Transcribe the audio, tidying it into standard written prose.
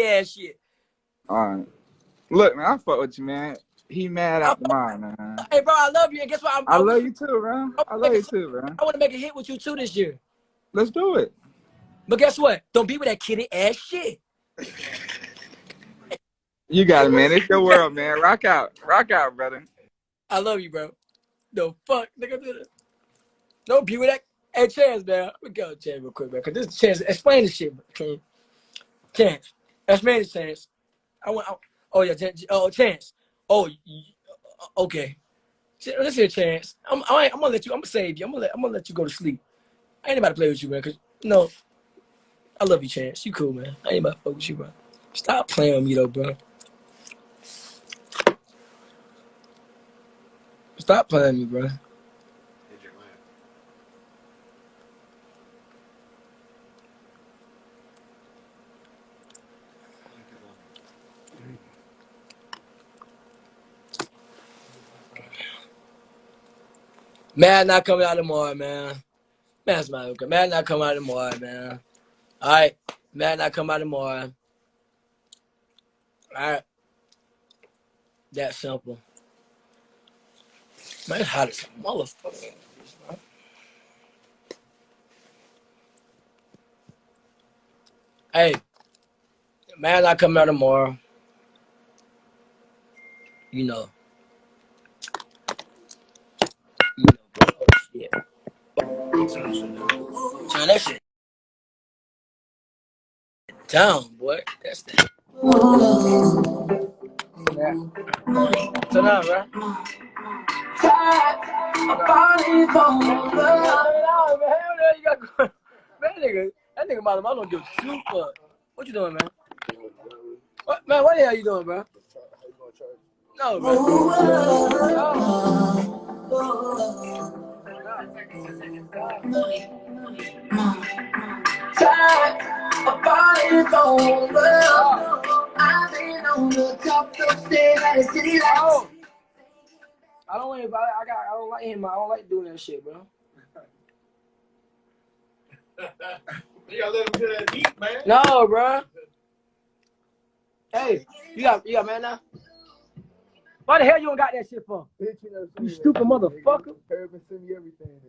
Yeah, shit. All right. Look, man, I fuck with you, man. He mad after mine, man. Hey, bro, I love you. And guess what? I love you too, bro. I love you too, bro. I want to make a hit with you too this year. Let's do it. But guess what? Don't be with that kitty ass shit. You got it, man. It's your world, man. Rock out, brother. I love you, bro. No fuck, nigga. Don't be with that. Hey, Chance, man. Let me go, Chance, real quick, man. Cause this is Chance. Explain this shit, man. Chance. Explain this, Chance. Oh yeah, Chance. Oh, okay. Listen, Chance. I'm gonna let you. I'm gonna save you. I'm gonna let you go to sleep. I ain't about to play with you, man. Cause no, I love you, Chance. You cool, man. I ain't about to fuck with you, bro. Stop playing with me, though, bro. Stop playing with me, bro. Man not coming out tomorrow, man. Man's not okay. Man not coming out tomorrow, man. All right. Man not coming out tomorrow. All right. That simple. Man, it's hot as a motherfucker. Hey, man not coming out tomorrow. You know. Bro. Oh, shit. Turn that shit down, boy. That's that. Turn on, bro. That nigga mother, I don't give a shoot fuck. What you doing, man? What, man, what the hell you doing, bro? No, bro. I don't worry about it. I don't like him. I don't like doing that shit, bro. You gotta let him do that deep, man. No, bro. Hey, you got man now? Why the hell you don't got that shit for? You stupid motherfucker. Send me everything,